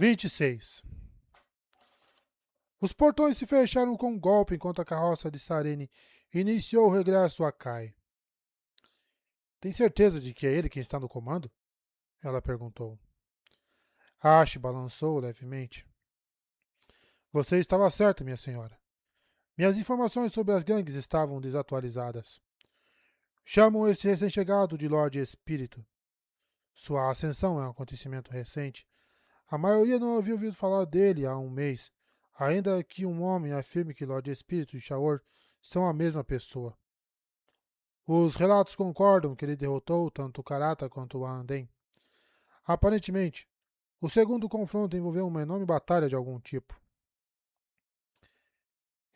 26. Os portões se fecharam com um golpe enquanto a carroça de Sarene iniciou o regresso a Kai. Tem certeza de que é ele quem está no comando? Ela perguntou. Ash balançou levemente. Você estava certa, minha senhora. Minhas informações sobre as gangues estavam desatualizadas. Chamam esse recém-chegado de Lorde Espírito. Sua ascensão é um acontecimento recente. A maioria não havia ouvido falar dele há um mês, ainda que um homem afirme que Lorde Espírito e Shaor são a mesma pessoa. Os relatos concordam que ele derrotou tanto o Karata quanto o Anden. Aparentemente, o segundo confronto envolveu uma enorme batalha de algum tipo.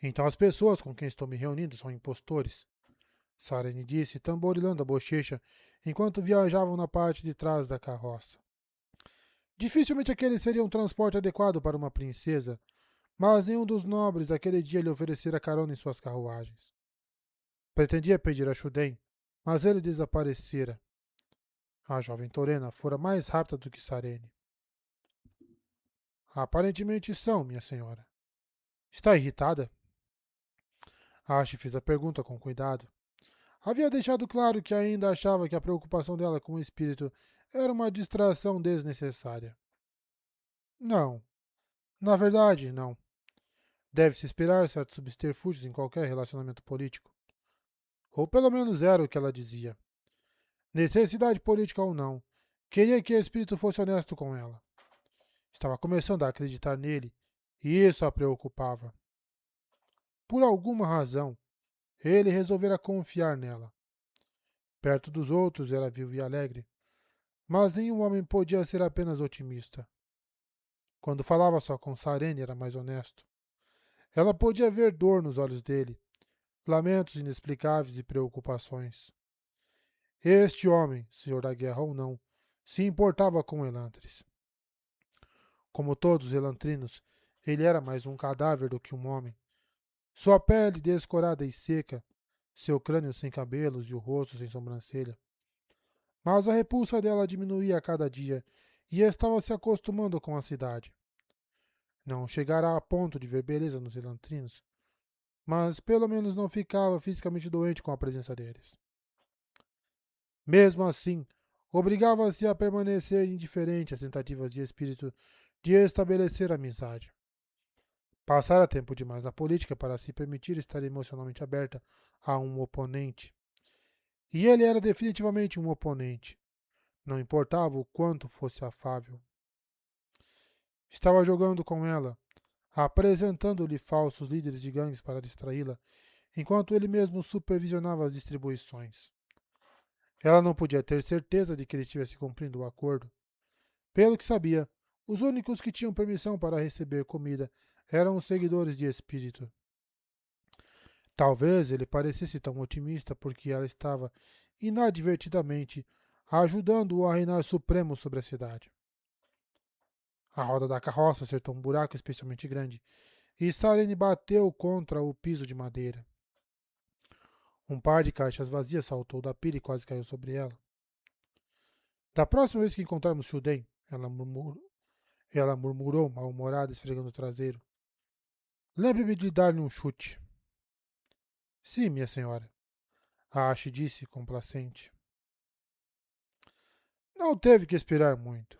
Então as pessoas com quem estou me reunindo são impostores, Sarene disse, tamborilando a bochecha enquanto viajavam na parte de trás da carroça. Dificilmente aquele seria um transporte adequado para uma princesa, mas nenhum dos nobres daquele dia lhe oferecera carona em suas carruagens. Pretendia pedir a Shuden, mas ele desaparecera. A jovem Torena fora mais rápida do que Sarene. Aparentemente são, minha senhora. Está irritada? Ash fez a pergunta com cuidado. Havia deixado claro que ainda achava que a preocupação dela com o espírito era uma distração desnecessária. Não. Na verdade, não. Deve-se esperar certos subterfúgios em qualquer relacionamento político. Ou pelo menos era o que ela dizia. Necessidade política ou não, queria que o espírito fosse honesto com ela. Estava começando a acreditar nele, e isso a preocupava. Por alguma razão, ele resolvera confiar nela. Perto dos outros era vivo e alegre, mas nenhum homem podia ser apenas otimista. Quando falava só com Sarene era mais honesto. Ela podia ver dor nos olhos dele, lamentos inexplicáveis e preocupações. Este homem, senhor da guerra ou não, se importava com Elantris. Como todos os elantrinos, ele era mais um cadáver do que um homem. Sua pele descorada e seca, seu crânio sem cabelos e o rosto sem sobrancelha. Mas a repulsa dela diminuía a cada dia e estava se acostumando com a cidade. Não chegara a ponto de ver beleza nos elantrinos, mas pelo menos não ficava fisicamente doente com a presença deles. Mesmo assim, obrigava-se a permanecer indiferente às tentativas de espírito de estabelecer amizade. Passara tempo demais na política para se permitir estar emocionalmente aberta a um oponente. E ele era definitivamente um oponente. Não importava o quanto fosse afável. Estava jogando com ela, apresentando-lhe falsos líderes de gangues para distraí-la, enquanto ele mesmo supervisionava as distribuições. Ela não podia ter certeza de que ele estivesse cumprindo o acordo. Pelo que sabia, os únicos que tinham permissão para receber comida eram os seguidores de espírito. Talvez ele parecesse tão otimista porque ela estava, inadvertidamente, ajudando-o a reinar supremo sobre a cidade. A roda da carroça acertou um buraco especialmente grande e Sarene bateu contra o piso de madeira. Um par de caixas vazias saltou da pilha e quase caiu sobre ela. Da próxima vez que encontrarmos Shuden, ela murmurou mal-humorada, esfregando o traseiro. Lembre-me de dar-lhe um chute. Sim, minha senhora, a Ash disse, complacente. Não teve que esperar muito.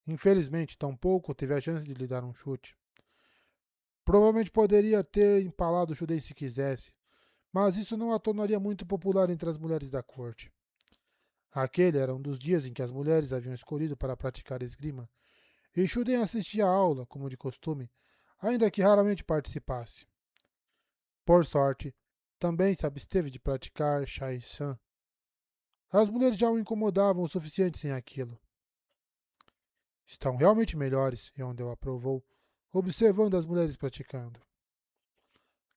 Infelizmente, tampouco teve a chance de lhe dar um chute. Provavelmente poderia ter empalado Shuden se quisesse, mas isso não a tornaria muito popular entre as mulheres da corte. Aquele era um dos dias em que as mulheres haviam escolhido para praticar esgrima, e Shuden assistia à aula, como de costume, ainda que raramente participasse. Por sorte, também se absteve de praticar Shai-San. As mulheres já o incomodavam o suficiente sem aquilo. Estão realmente melhores, Yondel aprovou, observando as mulheres praticando.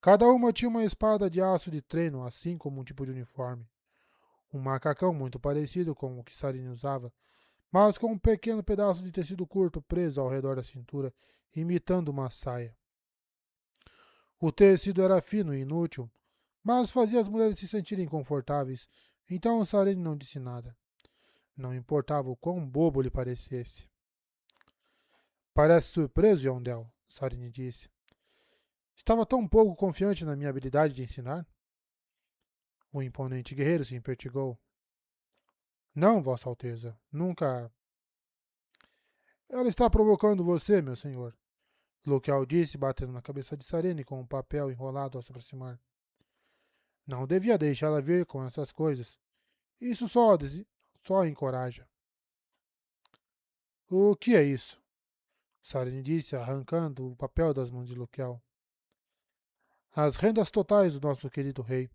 Cada uma tinha uma espada de aço de treino, assim como um tipo de uniforme. Um macacão muito parecido com o que Sarine usava, mas com um pequeno pedaço de tecido curto preso ao redor da cintura, imitando uma saia. O tecido era fino e inútil, mas fazia as mulheres se sentirem confortáveis, então Sarene não disse nada. Não importava o quão bobo lhe parecesse. Parece surpreso, Yondel, Sarene disse. Estava tão pouco confiante na minha habilidade de ensinar? O imponente guerreiro se impertigou. Não, Vossa Alteza, nunca. Ela está provocando você, meu senhor, Luquial disse, batendo na cabeça de Sarene com um papel enrolado ao se aproximar. Não devia deixá-la vir com essas coisas. Isso só a encoraja. O que é isso? Sarene disse, arrancando o papel das mãos de Luquial. As rendas totais do nosso querido rei,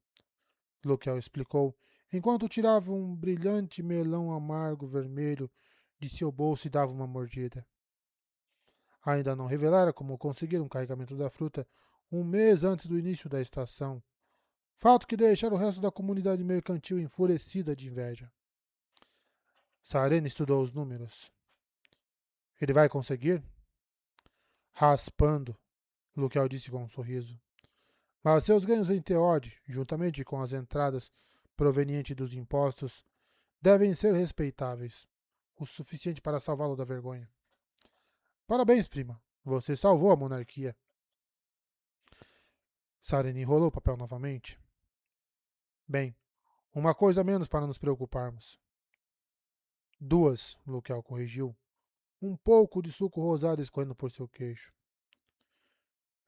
Luquial explicou, enquanto tirava um brilhante melão amargo vermelho de seu bolso e dava uma mordida. Ainda não revelara como conseguir um carregamento da fruta um mês antes do início da estação, fato que deixara o resto da comunidade mercantil enfurecida de inveja. Sarene estudou os números. Ele vai conseguir? Raspando, Luquial disse com um sorriso. Mas seus ganhos em Teod, juntamente com as entradas provenientes dos impostos, devem ser respeitáveis, o suficiente para salvá-lo da vergonha. Parabéns, prima. Você salvou a monarquia. Sarene enrolou o papel novamente. Bem, uma coisa a menos para nos preocuparmos. Duas, Luquial corrigiu. Um pouco de suco rosado escorrendo por seu queixo.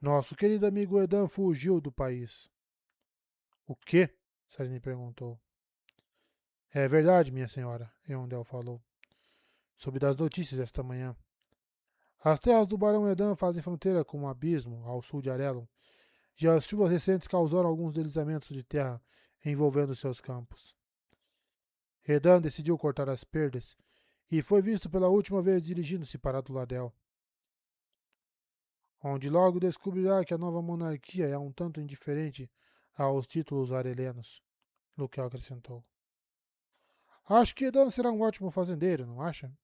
Nosso querido amigo Edan fugiu do país. O quê? Sarene perguntou. É verdade, minha senhora, Eondel falou. Soube das notícias esta manhã. As terras do Barão Edan fazem fronteira com um abismo ao sul de Arelon, e as chuvas recentes causaram alguns deslizamentos de terra envolvendo seus campos. Edan decidiu cortar as perdas e foi visto pela última vez dirigindo-se para Duladel, onde logo descobrirá que a nova monarquia é um tanto indiferente aos títulos arelenos, Luquel acrescentou. Acho que Edan será um ótimo fazendeiro, não acha?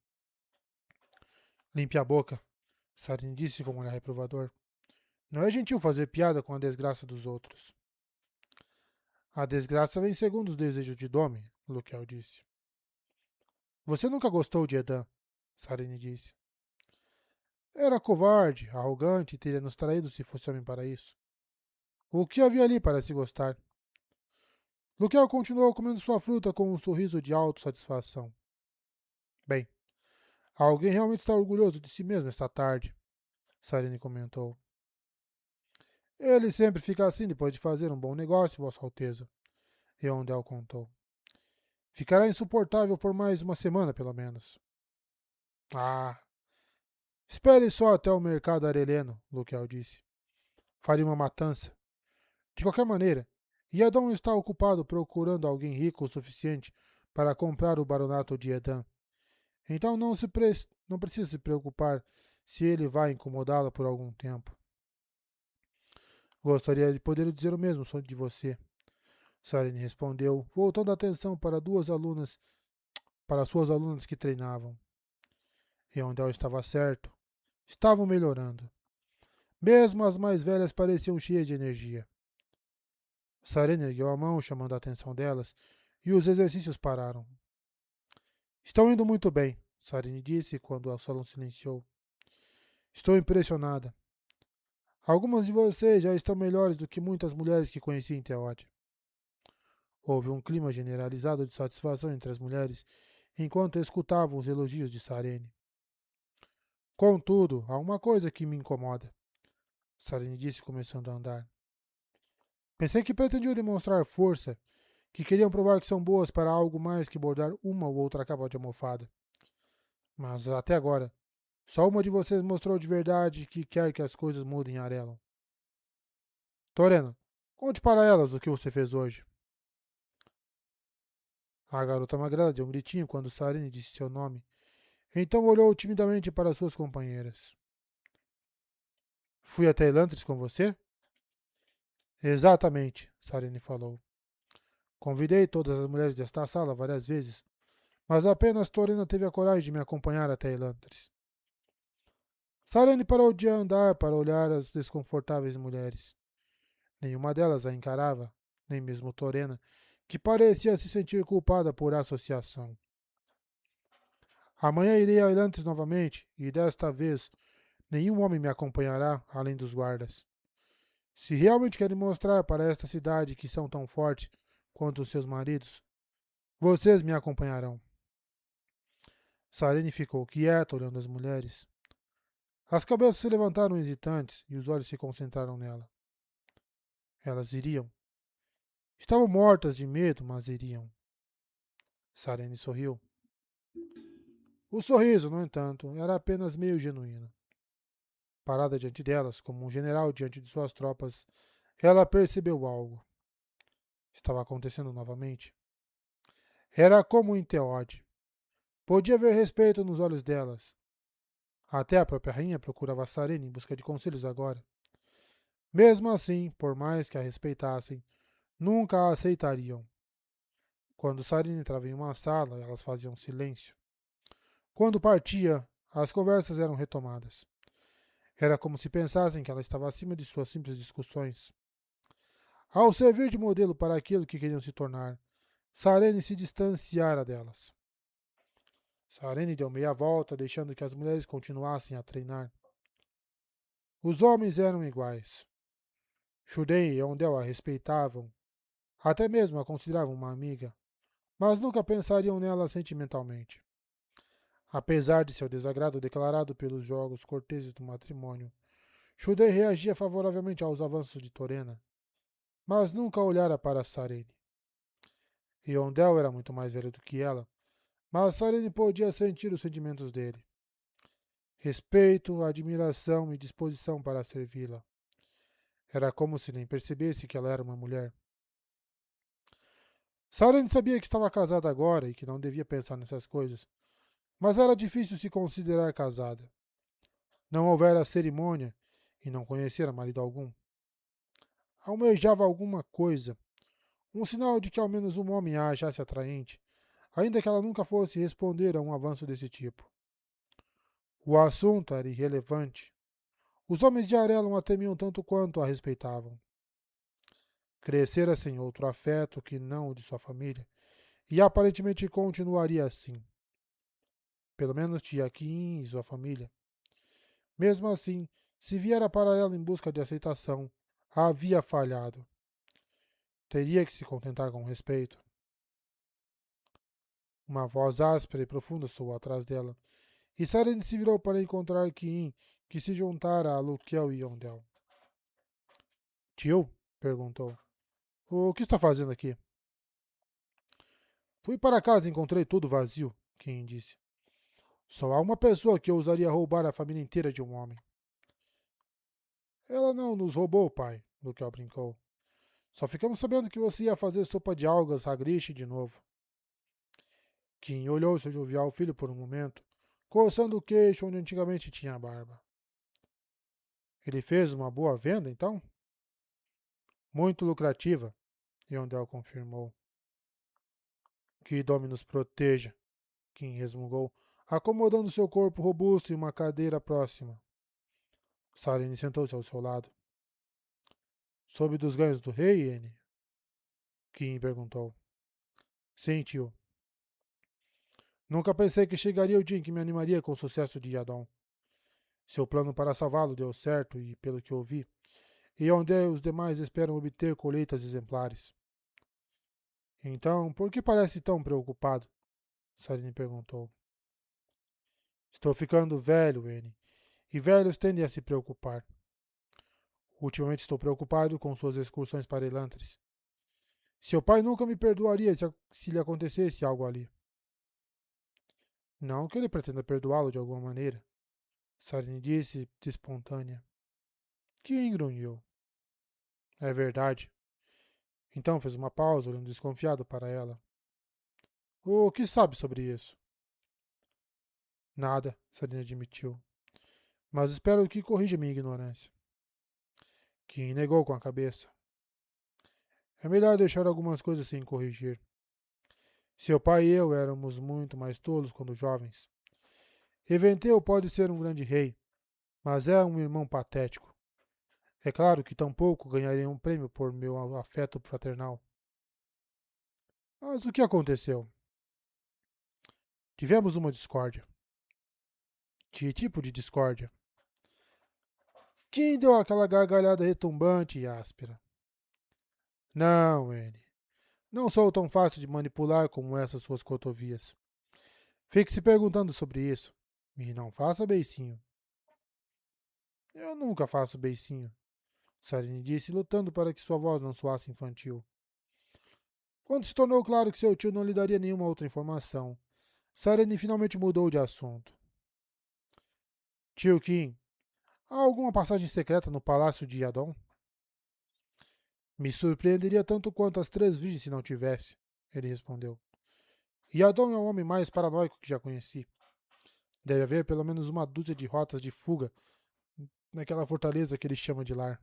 Limpe a boca, Sarin disse com um olhar reprovador. Não é gentil fazer piada com a desgraça dos outros. A desgraça vem segundo os desejos de Domi, Luquel disse. Você nunca gostou de Edan, Sarene disse. Era covarde, arrogante e teria nos traído se fosse homem para isso. O que havia ali para se gostar? Luquel continuou comendo sua fruta com um sorriso de autossatisfação. Bem, alguém realmente está orgulhoso de si mesmo esta tarde, Sarene comentou. Ele sempre fica assim depois de fazer um bom negócio, Vossa Alteza, Eondel contou. Ficará insuportável por mais uma semana, pelo menos. Ah, espere só até o mercado areleno, Luquel disse. Faria uma matança. De qualquer maneira, Iadon está ocupado procurando alguém rico o suficiente para comprar o baronato de Edan. Então não precisa se preocupar se ele vai incomodá-la por algum tempo. Gostaria de poder dizer o mesmo de você, Sarene respondeu, voltando a atenção para suas alunas que treinavam. Eondel estava certo. Estavam melhorando. Mesmo as mais velhas pareciam cheias de energia. Sarene ergueu a mão, chamando a atenção delas, e os exercícios pararam. Estão indo muito bem, Sarene disse quando o salão silenciou. Estou impressionada. Algumas de vocês já estão melhores do que muitas mulheres que conheci em Teod. Houve um clima generalizado de satisfação entre as mulheres enquanto escutavam os elogios de Sarene. Contudo, há uma coisa que me incomoda, Sarene disse, começando a andar. Pensei que pretendiam demonstrar força, que queriam provar que são boas para algo mais que bordar uma ou outra capa de almofada. Mas até agora, só uma de vocês mostrou de verdade que quer que as coisas mudem em Arelon. Torena, conte para elas o que você fez hoje. A garota magrela deu um gritinho quando Sarene disse seu nome, então olhou timidamente para suas companheiras. Fui até Elantris com você? Exatamente, Sarene falou. Convidei todas as mulheres desta sala várias vezes, mas apenas Torena teve a coragem de me acompanhar até Elantris. Sarene parou de andar para olhar as desconfortáveis mulheres. Nenhuma delas a encarava, nem mesmo Torena, que parecia se sentir culpada por associação. Amanhã irei a Elantris novamente, e desta vez Nenhum homem me acompanhará além dos guardas. Se realmente querem mostrar para esta cidade que são tão fortes quanto os seus maridos, vocês me acompanharão. Sarene ficou quieta, olhando as mulheres. As cabeças se levantaram hesitantes e os olhos se concentraram nela. Elas iriam. Estavam mortas de medo, mas iriam. Sarene sorriu. O sorriso, no entanto, era apenas meio genuíno. Parada diante delas, como um general diante de suas tropas, ela percebeu algo. Estava acontecendo novamente. Era como em Teode. Podia ver respeito nos olhos delas. Até a própria rainha procurava Sarene em busca de conselhos agora. Mesmo assim, por mais que a respeitassem, nunca a aceitariam. Quando Sarene entrava em uma sala, elas faziam silêncio. Quando partia, as conversas eram retomadas. Era como se pensassem que ela estava acima de suas simples discussões. Ao servir de modelo para aquilo que queriam se tornar, Sarene se distanciara delas. Sarene deu meia volta, deixando que as mulheres continuassem a treinar. Os homens eram iguais. Shuden e Ondel a respeitavam, até mesmo a consideravam uma amiga, mas nunca pensariam nela sentimentalmente. Apesar de seu desagrado declarado pelos jogos corteses do matrimônio, Shuden reagia favoravelmente aos avanços de Torena, mas nunca olhara para Sarene. Yondel era muito mais velho do que ela, mas Sarene podia sentir os sentimentos dele. Respeito, admiração e disposição para servi-la. Era como se nem percebesse que ela era uma mulher. Sarene sabia que estava casada agora e que não devia pensar nessas coisas, mas era difícil se considerar casada. Não houvera cerimônia e não conhecera marido algum. Almejava alguma coisa, um sinal de que ao menos um homem a achasse atraente, ainda que ela nunca fosse responder a um avanço desse tipo. O assunto era irrelevante. Os homens de Arelon a temiam tanto quanto a respeitavam. Crescera sem outro afeto que não o de sua família, e aparentemente continuaria assim. Pelo menos tia Kim e sua família. Mesmo assim, se viera para ela em busca de aceitação, havia falhado. Teria que se contentar com respeito. Uma voz áspera e profunda soou atrás dela, e Saren se virou para encontrar Kiin, que se juntara a Lukel e Yondel. Tio? Perguntou. O que está fazendo aqui? Fui para casa e encontrei tudo vazio, Kiin disse. Só há uma pessoa que ousaria roubar a família inteira de um homem. Ela não nos roubou, pai, Lukel brincou. Só ficamos sabendo que você ia fazer sopa de algas Hagrish de novo. Kim olhou seu jovial filho por um momento, coçando o queixo onde antigamente tinha a barba. Ele fez uma boa venda, então? Muito lucrativa, Yondel confirmou. Que Dome nos proteja, Kim resmungou, acomodando seu corpo robusto em uma cadeira próxima. Salene sentou-se ao seu lado. Soube dos ganhos do rei, N? Kim perguntou. Sim, tio. Nunca pensei que chegaria o dia em que me animaria com o sucesso de Yadon. Seu plano para salvá-lo deu certo e, pelo que ouvi, e onde os demais esperam obter colheitas exemplares. Então, por que parece tão preocupado? Sarine perguntou. Estou ficando velho, N, e velhos tendem a se preocupar. Ultimamente estou preocupado com suas excursões para Elantris. Seu pai nunca me perdoaria se lhe acontecesse algo ali. Não que ele pretenda perdoá-lo de alguma maneira, Sarine disse, de espontânea. Que grunhiu. É verdade. Então fez uma pausa, olhando desconfiado para ela. O que sabe sobre isso? Nada, Sarine admitiu. Mas espero que corrija minha ignorância. Kim negou com a cabeça. É melhor deixar algumas coisas sem corrigir. Seu pai e eu éramos muito mais tolos quando jovens. Eventeu pode ser um grande rei, mas é um irmão patético. É claro que tampouco ganharei um prêmio por meu afeto fraternal. Mas o que aconteceu? Tivemos uma discórdia. Que tipo de discórdia? Kim deu aquela gargalhada retumbante e áspera. Não, N. Não sou tão fácil de manipular como essas suas cotovias. Fique se perguntando sobre isso. E não faça beicinho. Eu nunca faço beicinho, Sarine disse, lutando para que sua voz não soasse infantil. Quando se tornou claro que seu tio não lhe daria nenhuma outra informação, Sarene finalmente mudou de assunto. Tio Kim, há alguma passagem secreta no palácio de Yadon? Me surpreenderia tanto quanto as 3 virgens se não tivesse, ele respondeu. Yadon é o homem mais paranoico que já conheci. Deve haver pelo menos uma dúzia de rotas de fuga naquela fortaleza que ele chama de lar.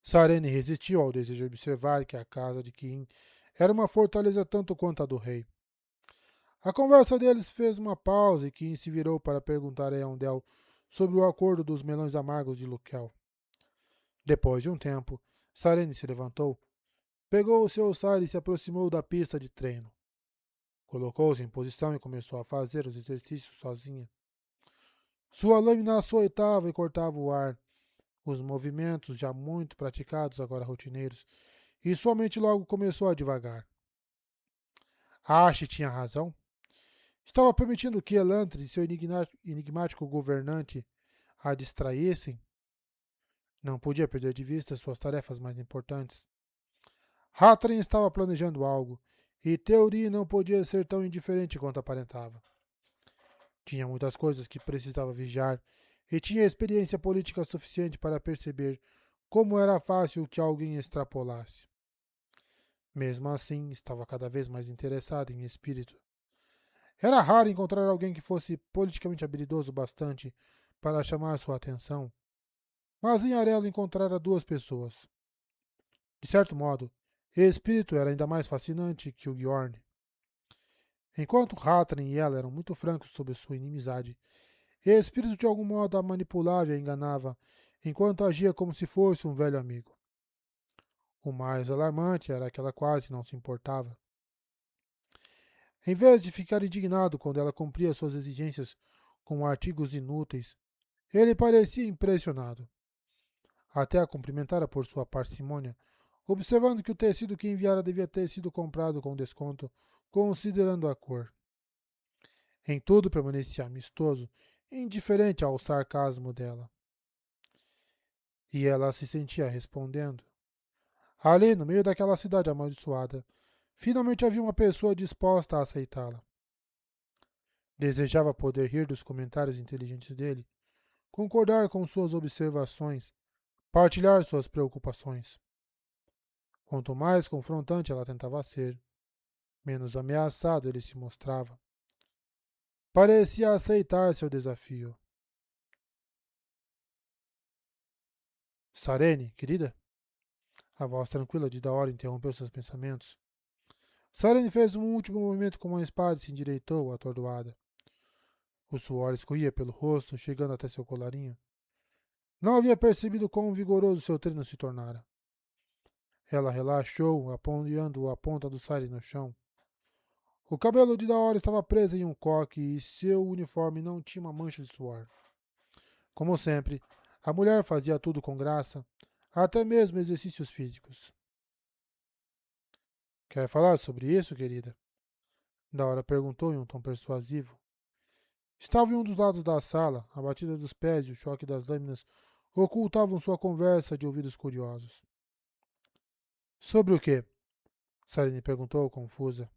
Sarene resistiu ao desejo de observar que a casa de Kim era uma fortaleza tanto quanto a do rei. A conversa deles fez uma pausa e Kim se virou para perguntar a Eondel sobre o acordo dos melões amargos de Lukel. Depois de um tempo, Sarene se levantou, pegou o seu sari e se aproximou da pista de treino. Colocou-se em posição e começou a fazer os exercícios sozinha. Sua lâmina açoitava e cortava o ar, os movimentos já muito praticados, agora rotineiros, e sua mente logo começou a divagar. Ashi tinha razão. Estava permitindo que Elantris e seu enigmático governante a distraíssem. Não podia perder de vista suas tarefas mais importantes. Hatrin estava planejando algo, e Theory não podia ser tão indiferente quanto aparentava. Tinha muitas coisas que precisava vigiar, e tinha experiência política suficiente para perceber como era fácil que alguém extrapolasse. Mesmo assim, estava cada vez mais interessado em espírito. Era raro encontrar alguém que fosse politicamente habilidoso bastante para chamar sua atenção, mas em Arelo encontrara 2 pessoas. De certo modo, espírito era ainda mais fascinante que o Bjorn. Enquanto Hatrin e ela eram muito francos sobre sua inimizade, espírito de algum modo a manipulava e a enganava, enquanto agia como se fosse um velho amigo. O mais alarmante era que ela quase não se importava. Em vez de ficar indignado quando ela cumpria suas exigências com artigos inúteis, ele parecia impressionado. Até a cumprimentara por sua parcimônia, observando que o tecido que enviara devia ter sido comprado com desconto, considerando a cor. Em tudo permanecia amistoso, indiferente ao sarcasmo dela. E ela se sentia respondendo. Ali, no meio daquela cidade amaldiçoada, finalmente havia uma pessoa disposta a aceitá-la. Desejava poder rir dos comentários inteligentes dele, concordar com suas observações, partilhar suas preocupações. Quanto mais confrontante ela tentava ser, menos ameaçado ele se mostrava. Parecia aceitar seu desafio. Sarene, querida? A voz tranquila de Daora interrompeu seus pensamentos. Sarene fez um último movimento com uma espada e se endireitou, atordoada. O suor escorria pelo rosto, chegando até seu colarinho. Não havia percebido quão vigoroso seu treino se tornara. Ela relaxou, apoiando a ponta do sari no chão. O cabelo de Daora estava preso em um coque e seu uniforme não tinha uma mancha de suor. Como sempre, a mulher fazia tudo com graça, até mesmo exercícios físicos. Quer falar sobre isso, querida? Daora perguntou em um tom persuasivo. Estava em um dos lados da sala, a batida dos pés e o choque das lâminas ocultavam sua conversa de ouvidos curiosos. Sobre o quê? Sarine perguntou, confusa.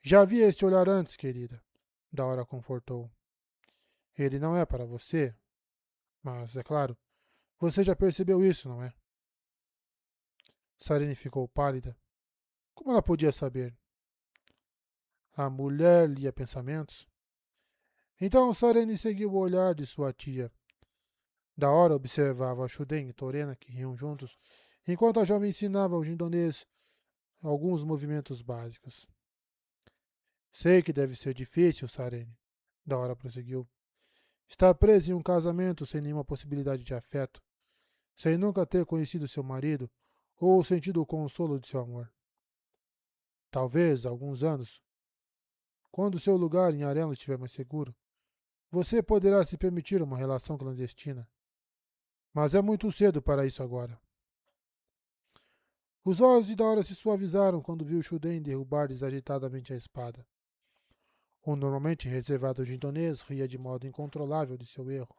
Já vi este olhar antes, querida. Daora confortou. Ele não é para você, mas, é claro, você já percebeu isso, não é? Sarine ficou pálida. Como ela podia saber? A mulher lia pensamentos? Então Sarene seguiu o olhar de sua tia. Daora observava Shuden e Torena, que riam juntos, enquanto a jovem ensinava ao jindonês alguns movimentos básicos. Sei que deve ser difícil, Sarene. Daora prosseguiu. Está presa em um casamento sem nenhuma possibilidade de afeto, sem nunca ter conhecido seu marido ou sentido o consolo de seu amor. Talvez, há alguns anos, quando seu lugar em Arelo estiver mais seguro, você poderá se permitir uma relação clandestina. Mas é muito cedo para isso agora. Os olhos de Daora se suavizaram quando viu Shuden derrubar desagitadamente a espada. O normalmente reservado gintonês ria de modo incontrolável de seu erro.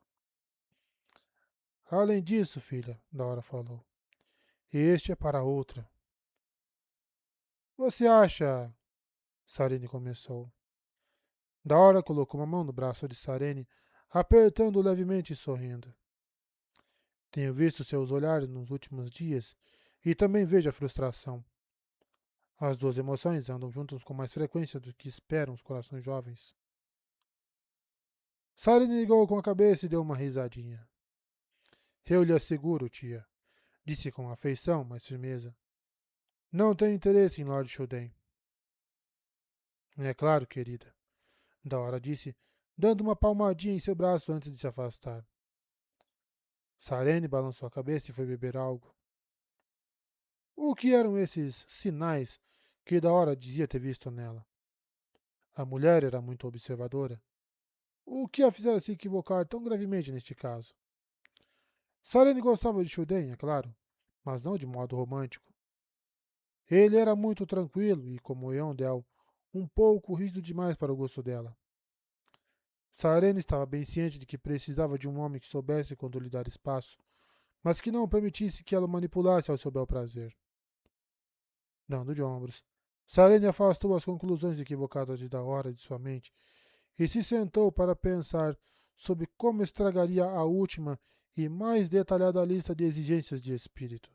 Além disso, filha, Daora falou, este é para outra. Você acha... Sarene começou. Daora colocou uma mão no braço de Sarene, apertando levemente e sorrindo. Tenho visto seus olhares nos últimos dias e também vejo a frustração. As duas emoções andam juntas com mais frequência do que esperam os corações jovens. Sarene ligou com a cabeça e deu uma risadinha. Eu lhe asseguro, tia, disse com afeição, mas firmeza. Não tenho interesse em Lord Shuden. É claro, querida, Daora disse, dando uma palmadinha em seu braço antes de se afastar. Sarene balançou a cabeça e foi beber algo. O que eram esses sinais que Daora dizia ter visto nela? A mulher era muito observadora. O que a fizera se equivocar tão gravemente neste caso? Sarene gostava de Shuden, é claro, mas não de modo romântico. Ele era muito tranquilo e, como Yondel, um pouco rígido demais para o gosto dela. Sarene estava bem ciente de que precisava de um homem que soubesse quando lhe dar espaço, mas que não permitisse que ela o manipulasse ao seu bel prazer. Dando de ombros, Sarene afastou as conclusões equivocadas de Daora de sua mente e se sentou para pensar sobre como estragaria a última e mais detalhada lista de exigências de espírito.